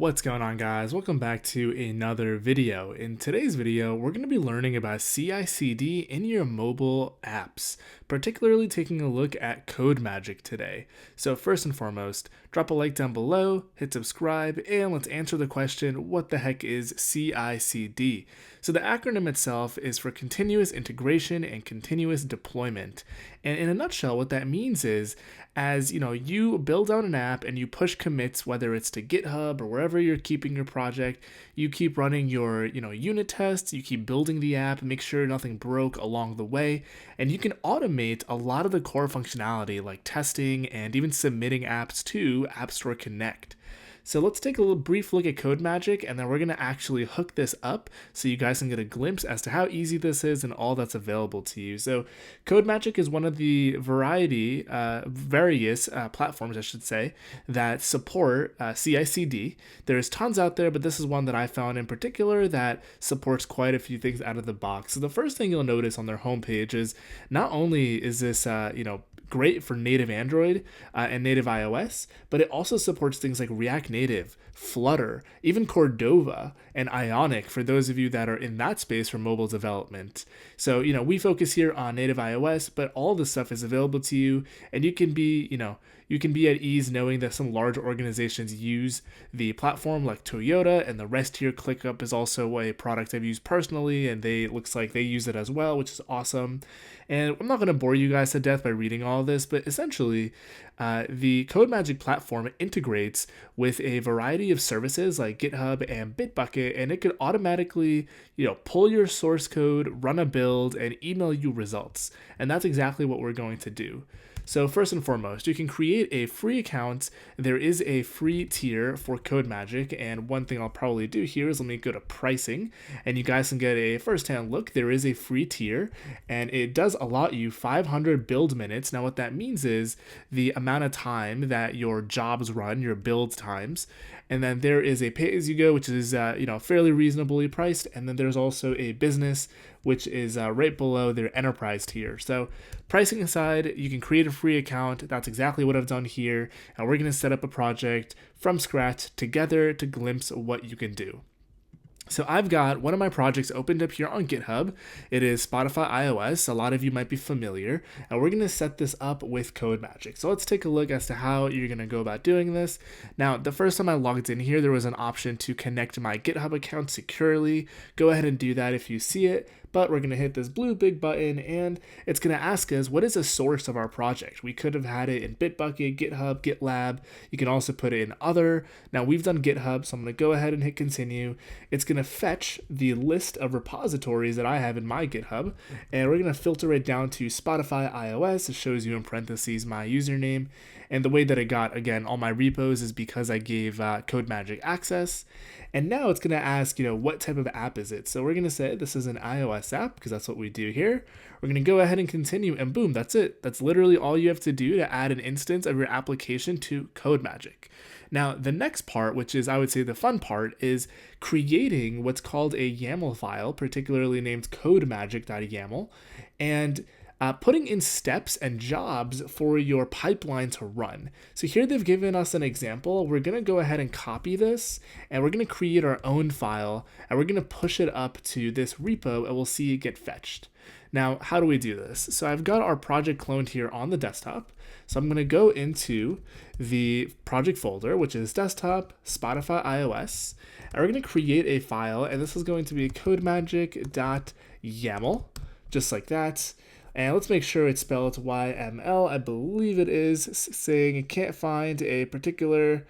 What's going on, guys? Welcome back to another video. In today's video, we're going to be learning about CI/CD in your mobile apps, particularly taking a look at Codemagic today. So first and foremost, drop a like down below, hit subscribe, and let's answer the question, what the heck is CI/CD? So the acronym itself is for continuous integration and continuous deployment. And in a nutshell, what that means is, as you build out an app and you push commits, whether it's to GitHub or wherever you're keeping your project, you keep running your unit tests, you keep building the app, make sure nothing broke along the way, and you can automate a lot of the core functionality like testing and even submitting apps to App Store Connect. So let's take a little brief look at Codemagic, and then we're going to actually hook this up so you guys can get a glimpse as to how easy this is and all that's available to you. So Codemagic is one of the various platforms, I should say, that support CI/CD. There's tons out there, but this is one that I found in particular that supports quite a few things out of the box. So the first thing you'll notice on their homepage is not only is this, great for native Android and native iOS, but it also supports things like React Native, Flutter, even Cordova and Ionic for those of you that are in that space for mobile development. So, we focus here on native iOS, but all this stuff is available to you, and you can be at ease knowing that some large organizations use the platform like Toyota, and the Rest Here ClickUp is also a product I've used personally, and looks like they use it as well, which is awesome. And I'm not going to bore you guys to death by reading all this, but essentially, the Codemagic platform integrates with a variety of services like GitHub and Bitbucket, and it could automatically, pull your source code, run a build, and email you results. And that's exactly what we're going to do. So first and foremost, you can create a free account. There is a free tier for Codemagic, and one thing I'll probably do here is let me go to pricing, and you guys can get a first-hand look. There is a free tier, and it does allot you 500 build minutes. Now what that means is the amount of time that your jobs run, your build times, and then there is a pay-as-you-go, which is fairly reasonably priced, and then there's also a business, which is right below their enterprise tier. So pricing aside, you can create a free account. That's exactly what I've done here, and we're going to set up a project from scratch together to glimpse what you can do. So I've got one of my projects opened up here on GitHub. It is Spotify iOS. A lot of you might be familiar, and we're going to set this up with Codemagic. So let's take a look as to how you're going to go about doing this. Now, the first time I logged in here, there was an option to connect my GitHub account securely. Go ahead and do that if you see it. But we're going to hit this blue big button, and it's going to ask us, what is the source of our project? We could have had it in Bitbucket, GitHub, GitLab. You can also put it in other. Now we've done GitHub, so I'm going to go ahead and hit continue. It's going to fetch the list of repositories that I have in my GitHub, and we're going to filter it down to Spotify iOS. It shows you in parentheses my username. And the way that I got, again, all my repos is because I gave Codemagic access. And now it's going to ask, what type of app is it? So we're going to say this is an iOS app because that's what we do here. We're going to go ahead and continue, and boom, that's it. That's literally all you have to do to add an instance of your application to Codemagic. Now, the next part, which is, I would say, the fun part, is creating what's called a YAML file, particularly named codemagic.yaml, and putting in steps and jobs for your pipeline to run. So here they've given us an example. We're going to go ahead and copy this, and we're going to create our own file, and we're going to push it up to this repo, and we'll see it get fetched. Now, how do we do this? So I've got our project cloned here on the desktop. So I'm going to go into the project folder, which is desktop, Spotify iOS, and we're going to create a file, and this is going to be codemagic.yaml, just like that. And let's make sure it's spelled YML. I believe it is, saying it can't find a particular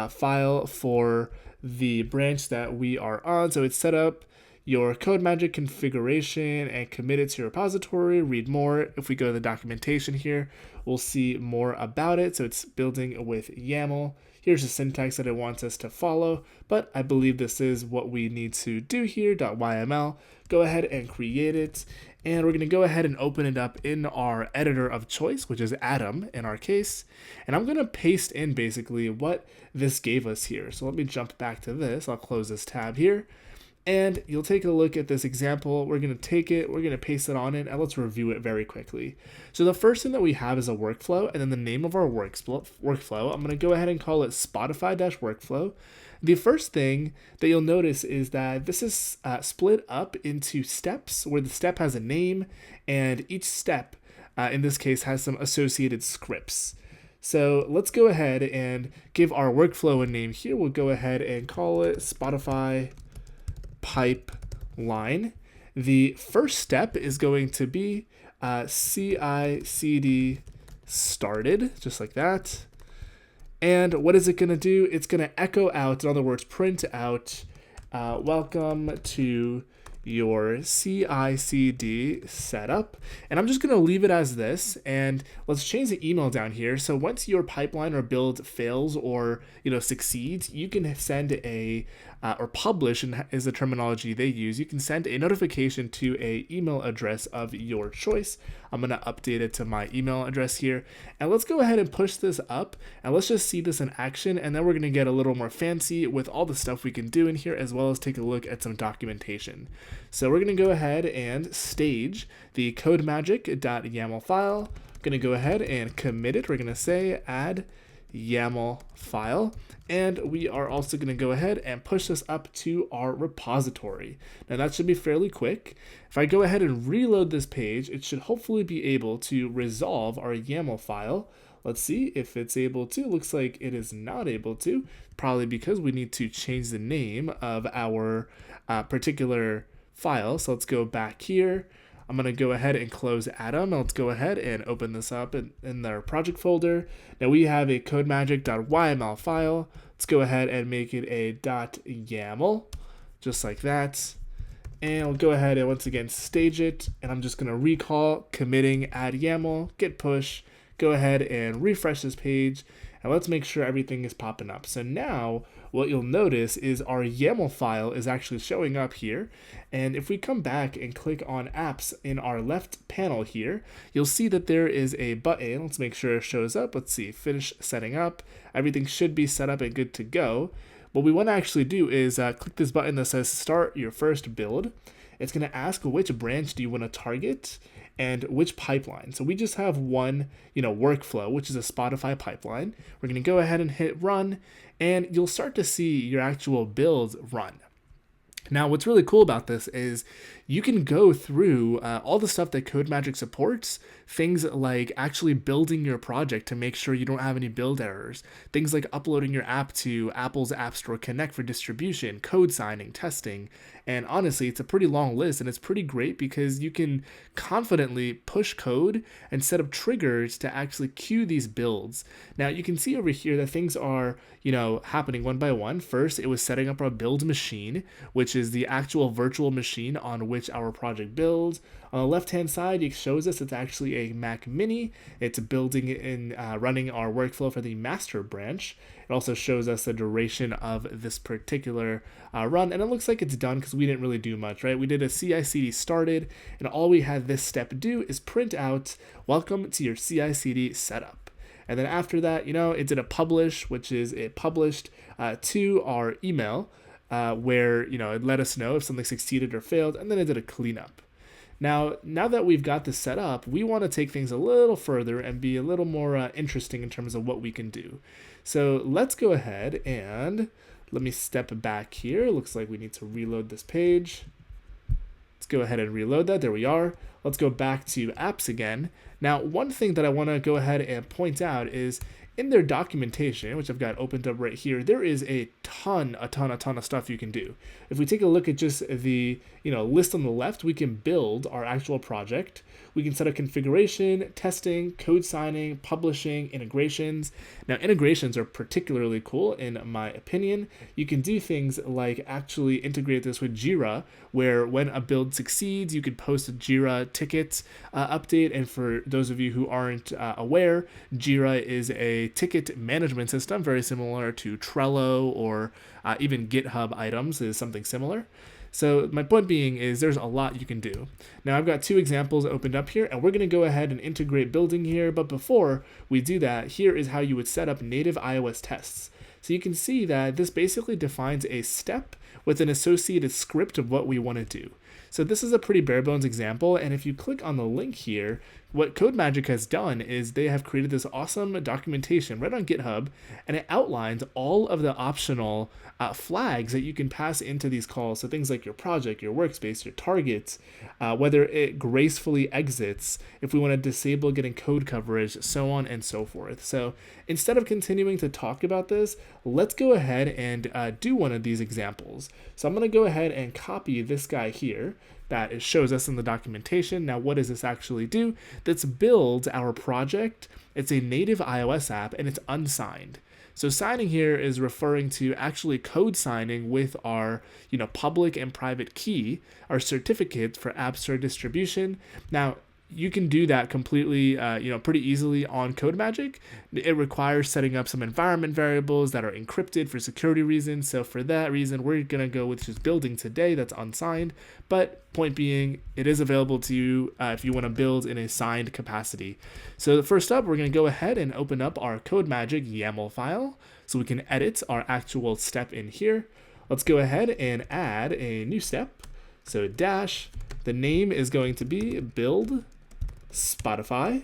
file for the branch that we are on. So it's set up your Codemagic configuration and commit it to your repository. Read more. If we go to the documentation here, we'll see more about it. So it's building with YAML. Here's the syntax that it wants us to follow, but I believe this is what we need to do here, .yml. Go ahead and create it, and we're going to go ahead and open it up in our editor of choice, which is Atom in our case, and I'm going to paste in basically what this gave us here. So let me jump back to this. I'll close this tab here. And you'll take a look at this example. We're going to take it, we're going to paste it on it, and let's review it very quickly. So the first thing that we have is a workflow, and then the name of our workflow. I'm going to go ahead and call it Spotify-workflow. The first thing that you'll notice is that this is split up into steps, where the step has a name, and each step, in this case, has some associated scripts. So let's go ahead and give our workflow a name here. We'll go ahead and call it Spotify pipeline. The first step is going to be cicd started, just like that. And what is it going to do? It's going to echo out, in other words, print out, welcome to your cicd setup. And I'm just going to leave it as this, and let's change the email down here. So once your pipeline or build fails or succeeds, you can send a or publish, and is the terminology they use. You can send a notification to a email address of your choice. I'm going to update it to my email address here, and let's go ahead and push this up, and let's just see this in action, and then we're going to get a little more fancy with all the stuff we can do in here, as well as take a look at some documentation. So we're going to go ahead and stage the Codemagic.yaml file. I'm going to go ahead and commit it. We're going to say add YAML file, and we are also going to go ahead and push this up to our repository. Now that should be fairly quick. If I go ahead and reload this page, it should hopefully be able to resolve our YAML file. Let's see if it's able to. Looks like it is not able to, probably because we need to change the name of our particular file. So let's go back here. I'm going to go ahead and close Atom. Let's go ahead and open this up in their project folder. Now we have a codemagic.yml file. Let's go ahead and make it a .yaml, just like that. And I'll go ahead and once again stage it. And I'm just going to recall committing add YAML, git push, go ahead and refresh this page. And let's make sure everything is popping up. So now what you'll notice is our YAML file is actually showing up here. And if we come back and click on apps in our left panel here, you'll see that there is a button. Let's make sure it shows up. Let's see, finish setting up. Everything should be set up and good to go. What we want to actually do is click this button that says start your first build. It's going to ask which branch do you want to target and which pipeline. So we just have one, workflow, which is a Spotify pipeline. We're going to go ahead and hit run, and you'll start to see your actual build run. Now, what's really cool about this is you can go through all the stuff that Codemagic supports, things like actually building your project to make sure you don't have any build errors, things like uploading your app to Apple's App Store Connect for distribution, code signing, testing, and honestly, it's a pretty long list, and it's pretty great because you can confidently push code and set up triggers to actually queue these builds. Now, you can see over here that things are, happening one by one. First, it was setting up our build machine, which is the actual virtual machine on which our project builds. On the left-hand side, it shows us it's actually a Mac Mini. It's building and running our workflow for the master branch. It also shows us the duration of this particular run, and it looks like it's done because we didn't really do much, right? We did a CI/CD started, and all we had this step do is print out, welcome to your CI/CD setup. And then after that, it did a publish, which is it published to our email, where, it let us know if something succeeded or failed, and then it did a cleanup. Now that we've got this set up, we want to take things a little further and be a little more interesting in terms of what we can do. So let's go ahead and let me step back here. Looks like we need to reload this page. Let's go ahead and reload that. There we are. Let's go back to apps again. Now, one thing that I want to go ahead and point out is in their documentation, which I've got opened up right here, there is a ton of stuff you can do. If we take a look at just the list on the left, we can build our actual project. We can set up configuration, testing, code signing, publishing, integrations. Now, integrations are particularly cool in my opinion. You can do things like actually integrate this with Jira, where when a build succeeds, you could post a Jira ticket update. And for those of you who aren't aware, Jira is a ticket management system, very similar to Trello or even GitHub items is something similar. So my point being is there's a lot you can do. Now I've got two examples opened up here, and we're going to go ahead and integrate building here. But before we do that, here is how you would set up native iOS tests. So you can see that this basically defines a step with an associated script of what we want to do. So this is a pretty bare bones example, and if you click on the link here, what Codemagic has done is they have created this awesome documentation right on GitHub, and it outlines all of the optional flags that you can pass into these calls. So things like your project, your workspace, your targets, whether it gracefully exits, if we want to disable getting code coverage, so on and so forth. So instead of continuing to talk about this, let's go ahead and do one of these examples. So I'm going to go ahead and copy this guy here that it shows us in the documentation. Now, what does this actually do? This builds our project. It's a native iOS app and it's unsigned. So signing here is referring to actually code signing with our, public and private key, our certificate for App Store distribution. Now, you can do that completely, pretty easily on Codemagic. It requires setting up some environment variables that are encrypted for security reasons. So for that reason, we're going to go with just building today that's unsigned. But point being, it is available to you if you want to build in a signed capacity. So first up, we're going to go ahead and open up our Codemagic YAML file so we can edit our actual step in here. Let's go ahead and add a new step. So the name is going to be build Spotify.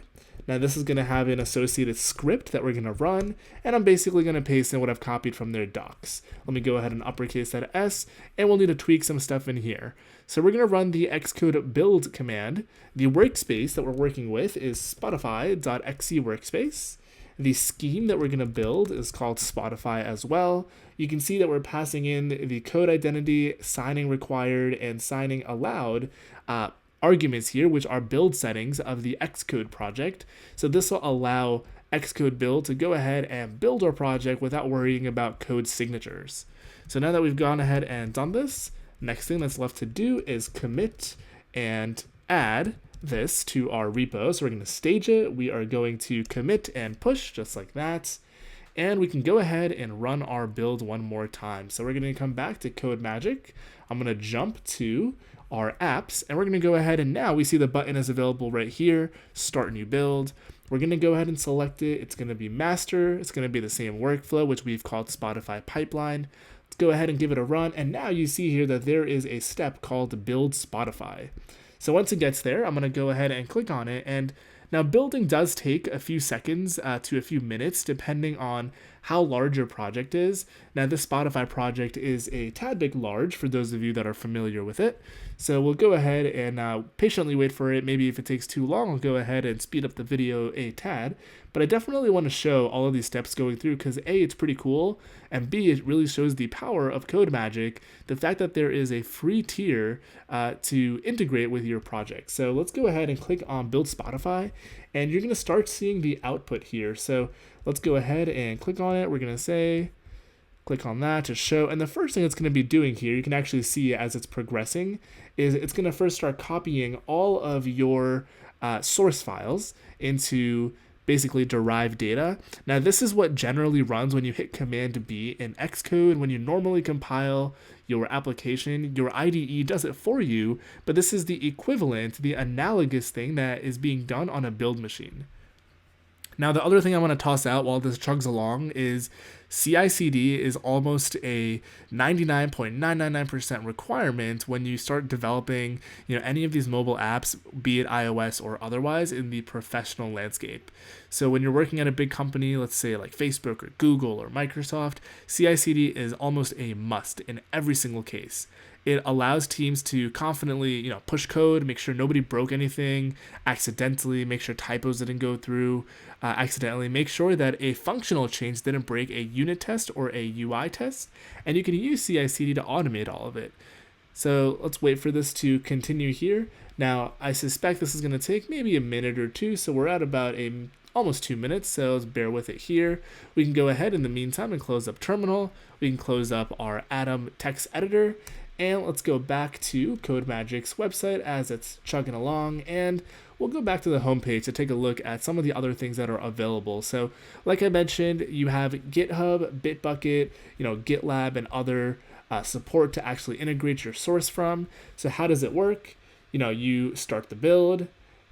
Now this is going to have an associated script that we're going to run, and I'm basically going to paste in what I've copied from their docs. Let me go ahead and uppercase that S, and we'll need to tweak some stuff in here. So we're going to run the xcode build command. The workspace that we're working with is spotify.exe workspace. The scheme that we're going to build is called Spotify as well. You can see that we're passing in the code identity, signing required, and signing allowed arguments here, which are build settings of the Xcode project. So this will allow Xcode build to go ahead and build our project without worrying about code signatures. So now that we've gone ahead and done this, next thing that's left to do is commit and add this to our repo. So we're going to stage it. We are going to commit and push just like that. And we can go ahead and run our build one more time. So we're going to come back to Codemagic. I'm going to jump to our apps, and we're going to go ahead and now we see the button is available right here, start new build. We're going to go ahead and select it. It's going to be master. It's going to be the same workflow, which we've called Spotify pipeline. Let's go ahead and give it a run. And now you see here that there is a step called build Spotify. So once it gets there, I'm going to go ahead and click on it. And now building does take a few seconds to a few minutes, depending on how large your project is. Now this Spotify project is a tad bit large for those of you that are familiar with it. So we'll go ahead and patiently wait for it. Maybe if it takes too long, I'll go ahead and speed up the video a tad. But I definitely want to show all of these steps going through because A, it's pretty cool, and B, it really shows the power of Codemagic, the fact that there is a free tier to integrate with your project. So let's go ahead and click on Build Spotify, and you're going to start seeing the output here. So let's go ahead and click on it. We're going to say, click on that to show. And the first thing it's going to be doing here, you can actually see as it's progressing, is it's going to first start copying all of your source files into basically derived data. Now this is what generally runs when you hit Command B in Xcode. When you normally compile your application, your IDE does it for you, but this is the equivalent, the analogous thing that is being done on a build machine. Now, the other thing I want to toss out while this chugs along is CI/CD is almost a 99.999% requirement when you start developing, any of these mobile apps, be it iOS or otherwise, in the professional landscape. So when you're working at a big company, let's say like Facebook or Google or Microsoft, CI/CD is almost a must in every single case. It allows teams to confidently, push code, make sure nobody broke anything accidentally, make sure typos didn't go through accidentally, make sure that a functional change didn't break a unit test or a UI test, and you can use CI/CD to automate all of it. So let's wait for this to continue here. Now, I suspect this is going to take maybe a minute or two, so we're at about almost 2 minutes, so let's bear with it here. We can go ahead in the meantime and close up Terminal. We can close up our Atom text editor. And let's go back to Codemagic's website as it's chugging along, and we'll go back to the homepage to take a look at some of the other things that are available. So like I mentioned, you have GitHub, Bitbucket, GitLab, and other support to actually integrate your source from. So how does it work? You start the build,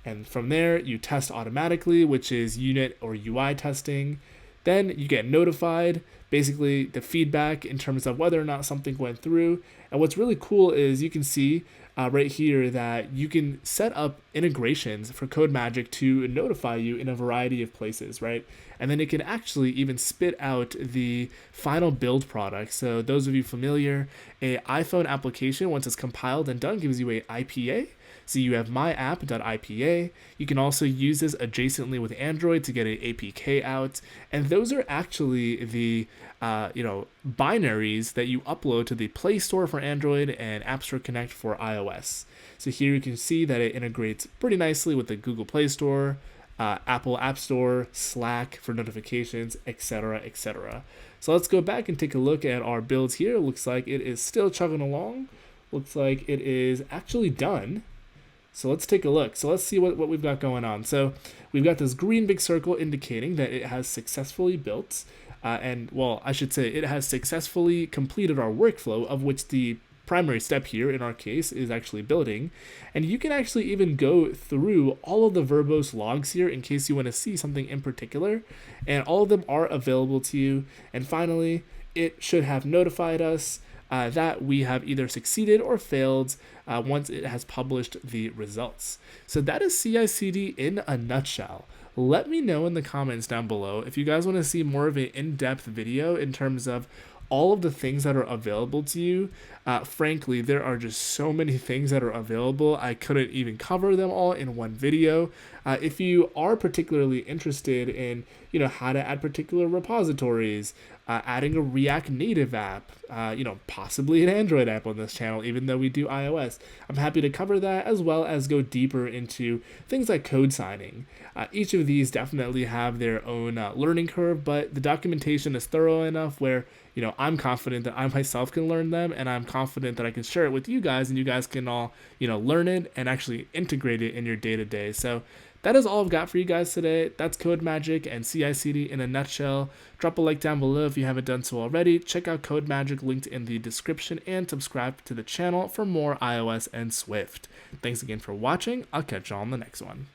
and from there you test automatically, which is unit or UI testing. Then you get notified, basically the feedback in terms of whether or not something went through. And what's really cool is you can see right here that you can set up integrations for Codemagic to notify you in a variety of places, right? And then it can actually even spit out the final build product. So those of you familiar, a iPhone application, once it's compiled and done, gives you a IPA. So you have myapp.ipa. You can also use this adjacently with Android to get an APK out. And those are actually the binaries that you upload to the Play Store for Android and App Store Connect for iOS. So here you can see that it integrates pretty nicely with the Google Play Store, Apple App Store, Slack for notifications, etc., etc. So let's go back and take a look at our builds here. Looks like it is still chugging along. Looks like it is actually done. So let's take a look. So let's see what we've got going on. So we've got this green big circle indicating that it has successfully built. I should say it has successfully completed our workflow, of which the primary step here in our case is actually building. And you can actually even go through all of the verbose logs here in case you want to see something in particular. And all of them are available to you. And finally, it should have notified us that we have either succeeded or failed once it has published the results. So that is CI/CD in a nutshell. Let me know in the comments down below if you guys want to see more of an in-depth video in terms of all of the things that are available to you. Frankly, there are just so many things that are available. I couldn't even cover them all in one video. If you are particularly interested in, how to add particular repositories, adding a React Native app, possibly an Android app on this channel, even though we do iOS, I'm happy to cover that, as well as go deeper into things like code signing. Each of these definitely have their own learning curve, but the documentation is thorough enough where I'm confident that I myself can learn them, and I'm confident that I can share it with you guys, and you guys can all, learn it and actually integrate it in your day-to-day. So that is all I've got for you guys today. That's Codemagic and CI/CD in a nutshell. Drop a like down below if you haven't done so already. Check out Codemagic linked in the description, and subscribe to the channel for more iOS and Swift. Thanks again for watching. I'll catch you on the next one.